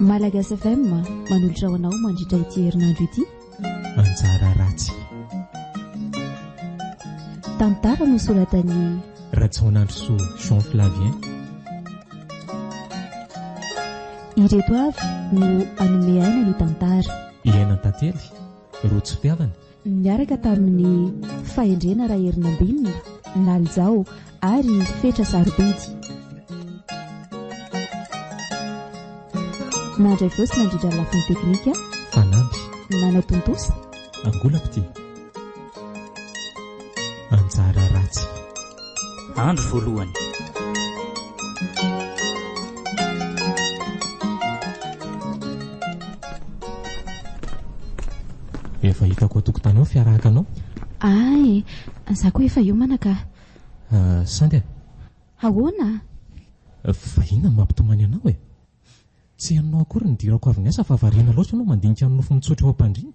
Malagasy FM manolotra ho anao mandritra ity herinandro ity. Anjara ratsy. Tantara no soratan'ny Ratsaonandro so Jean Flavien. Ireto avy no anome aina ny tantara. Iaina tantely, rotsy fiavana. Miaraka tamin'ny fahendrena Raherinambinina, Nalzao ary Fetra Sarobidy. Nandray Vosy nandrindra ny lafiny teknika. Fanamby. Nanatontosa. Angolapity. Anjara ratsy. Andro voalohany. Efa hitako atokotany ao fiarahaka anao. Ay, za koa efa io manaka. Sandy. Ahoana? Vahina ny mampitomany anao e. Tsy hanao akory ny dirako avy ny asa fa variana loatra anao mandinika ny nofo mitsotra eo am-pandriana.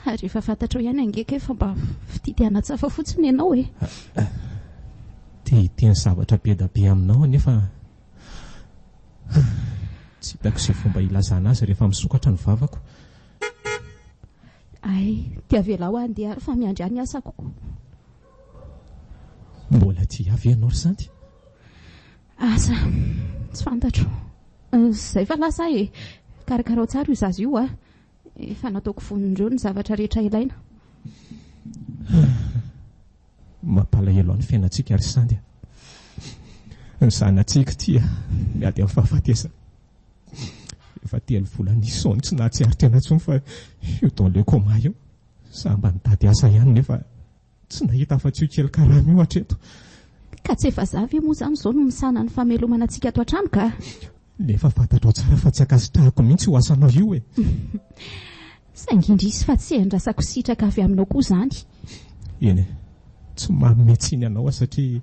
Ary efa fantatro ihany angeka efa mba fititiana-tsafa fotsiny ianao e. Te hiteny zavatra be-da-be aminao nefa tsy hitako izay fomba ilazana azy rehefa misokatra ny vavako. Ay, tia velao andeha ary fa miandry any asa koko. Mbola tia avy ianao ry Sandy? Asa, tsy fantatro. Zay fa lasa e, karakarao tsara io zazy io a. Efa nataoko vonindreo ny zavatra rehetra ilaina. Mampalahelo ao ny fiainantsika ry Sandy. Ny zanatsika tia miady amin'ny fahafatesana. Efa 3 volana isaony tsy nahatsiaro tena intsony fa io dans le coma io. Samba nitady asa ihany nefa tsy nahita afa-tsy io kely karama io hatreto. Ka tsy efa zavy moa izany izao no misana ny famelomana antsika ato an-trano ka. Nefa fantatrao tsara fa tsy akasitrahako mihitsy ho asanao io e. Saingindrisy fa tsy endrasako sitraka avy aminao koa izany. Eny, tsy mametsiny anao satria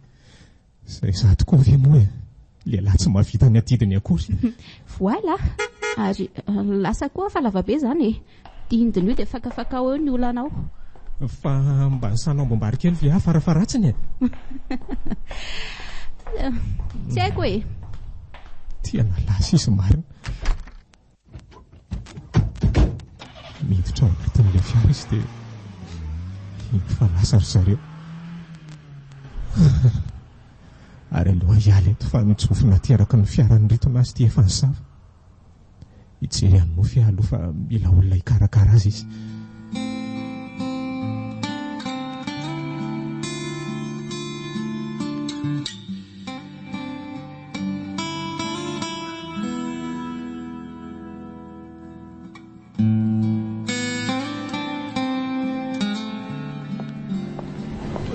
izay za tokoa ve moa e. Lehilahy tsy mahavita ny atidiny akory. Voilà. Ary lasa koa fa lavabe izany e. Dindiny io dia fakafaka eo ny olanao. Fa mba nisanao ambom-bary kely via farafaratsiny e. Tsy haiko e. Tena lasa izy marina. Miditra ao anatin'ilay fiara izy dia fa lasa ry zareo. Ary aloha hiala eto fa nitsofina teraka ny fiaran'ny ritona azy ty efa nisava. Hijery any mofy aloha fa mila olona hikarakara azy izy.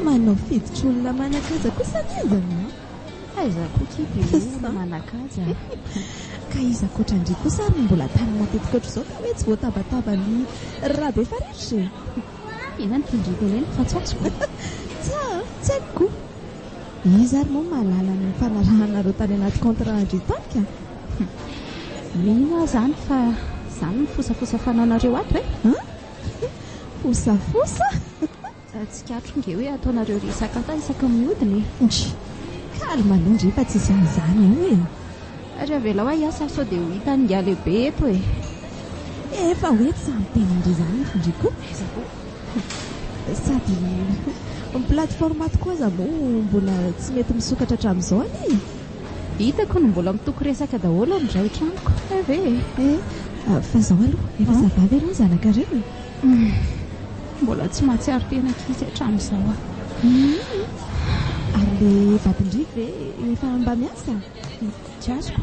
Manao fiditra olona manakaja kosa niazana. Aiza koa kidy olona manakaja. Ka iza koatra ndry kosa ary mbola tany matetika ohatr' izao ka hoe tsy voatabataba ny rabe faritra e. Ina ny tindriko ileny fa tsy atsoko. Tsy haiko. Izy ary moa mahalala ny fanarahanareo tany anaty contrat andry tanika. Mino izany fa izany ny fosafosa fanaonareo ato e. Fosafosa? Tsy katro nge hoe ataonareo resaka ta isaka mihodiny. Kalma ndry fa tsy izany io e. Ary avelao iasa sao dia ho hita ny lehibe eto e. Efa hoe tsy sampitena indry izany findriko. Sady ny plateforme tokoa aza moa mbola tsy mety misokatra hatramin'izao ani. Hitako no mbola mitoko resaka daholo amin'izay tranoko. Ve? Fa izao aloha efa zavavy aloha zanakareo. Mbola tsy mahatsiaro tena kizy hatramin'izao a. Ary le vadindry ve efa mba miasa? Tsy azoko.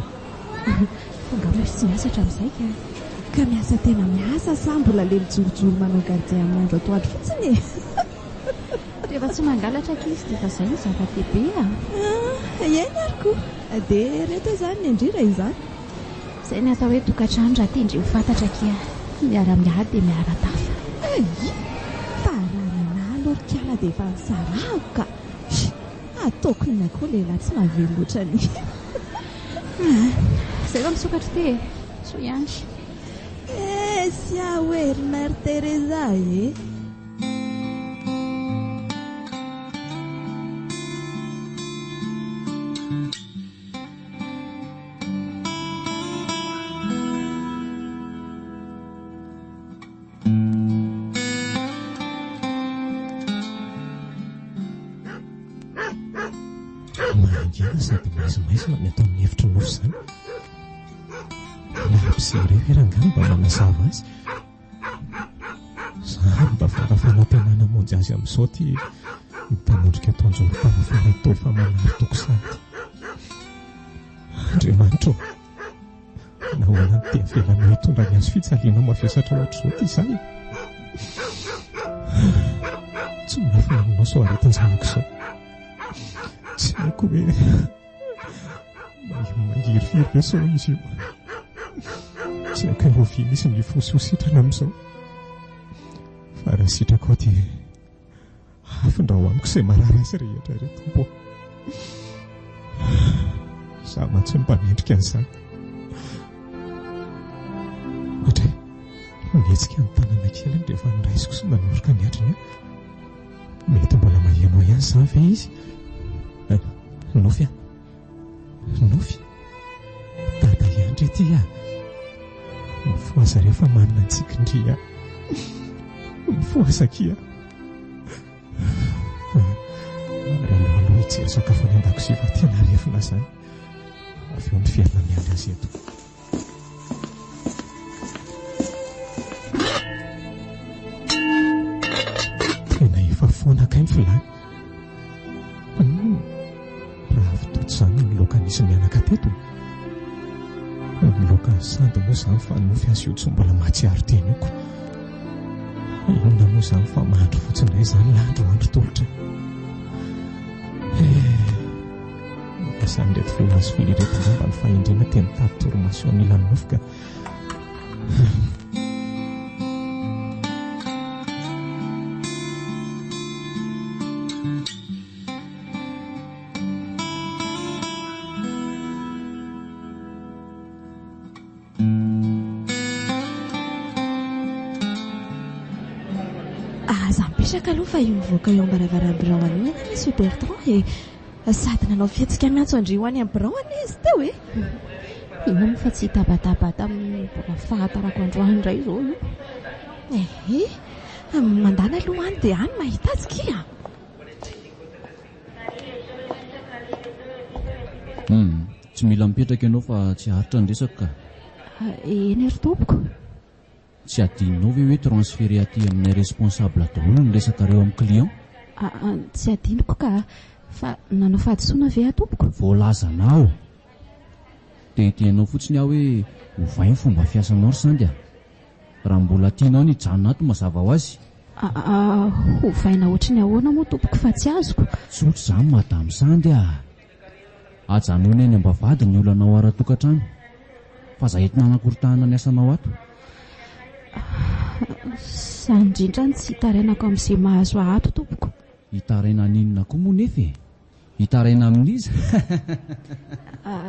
Fonga misy tsy miasa hatramin'izay ka. Ka miasa tena miasa sa mbola le mijorojoro manao gardien amin'ny andro atoandro fotsiny e. Rehefa tsy mangalatra kizy dia fa izay ny zava-dehibe a. Iainy ary koa. Dia reto izany ny indrira izany. Izay ny atao hoe tokantrano raha tiandry ho fantatra kia. Miara-miady dia miara-tafa. Taranana lorikala dia efa sarako ka. Ataoko ina koa lehilahy tsy mahavelo loatra ny. Izay fa misokatra te. So ihany. Sy ahoery Mère Teresa e. Mahangena sady maizimaizina ny atao amin'ny hevitry nofo izany. Lampizay irangano mba manazava azy. Zaho mba fanampenana monjy azy amin'izao ty mitanondrika taonjoro-panafana atao fa manary tokosady. Andriamanitra, nahoana ny tena velana hitondra ny azo fitsaliana mavesatra ohatr'izao ty izahay. Tsy miafina aminao sao aretin-janako izao. Tsy haiko hoe mangiry ve sao izy io. Tsy haiko hoe rovia misy ny fosy ho sitrana amin'izao. Fa raha sitraka ao dia afindra ho amiko izay marary azy rehetra ry tompo. Zaho mantsy ny mpanendrika an'izany. Ohatra mihetsika ny tanana kely rehefa niraisiko sy nanoroka ny atriny. Mety mbola maheno ihany izany ve izy? Nofy nofy dada iandry ety mifoaza rehefa manina antsikindria. Mifoaza kia ary aloaloha hijery sakafo any an-dakozia fa tena arefina izany. Avy eo miverina miandry azy eto. Tena efa foana kay ny vilany. Raha avy izany ny laoka nisy mianaka teto. Ny laoka sandy moa izany fa nofy azy io tsy mbola mahatsiaro teny iko. Inona moa izany fa mahandro fotsiny iray izany landro tolotra. Izany reto voamaso vily reto mba ny fahendrena teny tady torimaso anila nofy ka aloha fa io mivoaka eo am-baravaram-birao io misy Bertrand sady nanao fihetsika miantso andrio any amin'ny birao izy teo ino moa fa tsy tabatabata amin'ny mbola fahatarako androany indray izao io. Mandana aloha any dia any mahita azy kia. Tsy mila mipetraka ianao fa tsy haritra ny resaka ka. Eny ry tompoko. Tsy adinonao ve hoe transféré aty amin'ny responsable daholo ny resaka reo amin'ny client? Tsy adinoko ka fa nanao fahadisoana ve atompoko? Voalazanao. Tentenao fotsiny aho hoe ovay ny fomba fiasanao ry sandy raha mbola tianao ny janona ato mazava ho azy. Ovaina ohatry ny ahoana moa tompoko fa tsy azoko. Tsy ohatry izany madamo sandy ajanony any ambavady ny olanao ara-tokantrano fa za entina anakoritahana ny asanao ato. Sandrindra ny tsy hitarainako amin'izay mahazo ato tompoko. Hitaraina ninona koa moa nefa hitaraina amin'izy.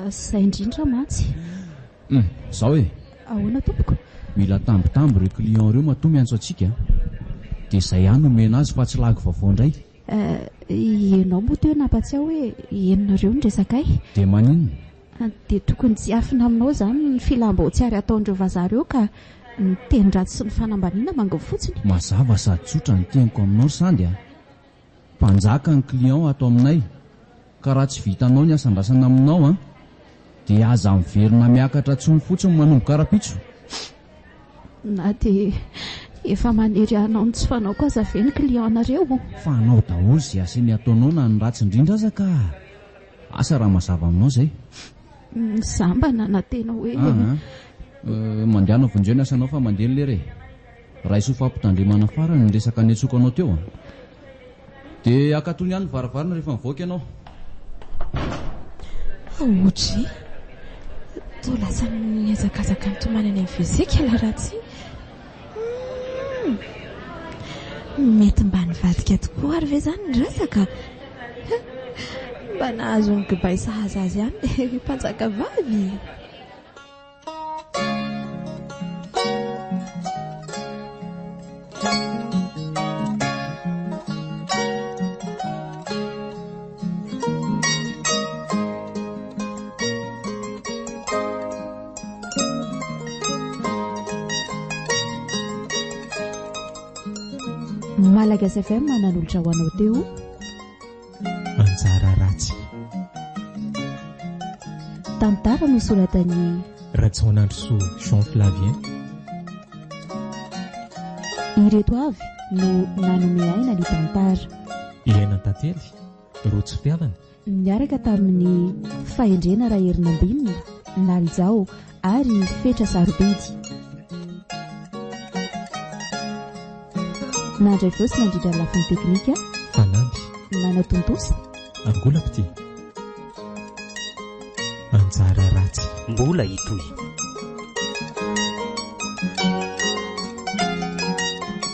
Izay indrindra mantsy. Zao ahoana tompoko? Mila tambitamby ireo client ireo matoa miantso antsika dia izay ihany omena azy fa tsy lagy vaovao indray. Ianao moa teo nampatsiaho hoe enonareo ny resakay. Dia maninona? Dia tokony tsy afina aminao izany ny filambaotsiary ataon'ireo vazaha ireo ka ny teny-dratsy sy ny fanambaniana mangao fotsiny. Mazava sady tsotra ny teniko aminao ry sandy mpanjaka ny client ato aminay ka raha tsy vitanao ny asandrasana aminao dia aza miverina miakatra tsony fotsiny manomboka karapitso. Na dia efa manery anao ny tsy fanao koa aza ve ny client-nareo? Fanao daholo izay asany ataonao na ny ratsy indrindra aza ka asa raha mazava aminao izay. Izaho mba nanantena hoe mandehana vonjeo ny asanao fa mandeha ny lera raha iso fampitandrimana farany ny resaka niatsokanao teo dia akatony ihany ny varavarana rehefa mivoaka ianao. Ohatra toa lasa miazakazaka nitomany any amin'ny fizika laharatsy. Mety mba nivadika tokoa ary ve izany ny resaka? Mba nahazo ny gibay sahaza azy ihany mpanjaka vavy. Malagasy FM manan'olitra ho anao teo anjara ratsy tantara no soratany Ratsaonandroso Jean Flavien. ireto avy no nanome aina ny tantara. Ilaina tantely rotsy fiavana Niaraka tamin'ny fahendrena Raherinambinina, Nalzao ary Fetra Sarobidy. Nandray voasy nandrindra ny lafiny teknika Fanamby Manatontosa Angolapity Anjara ratsy mbola hitoy.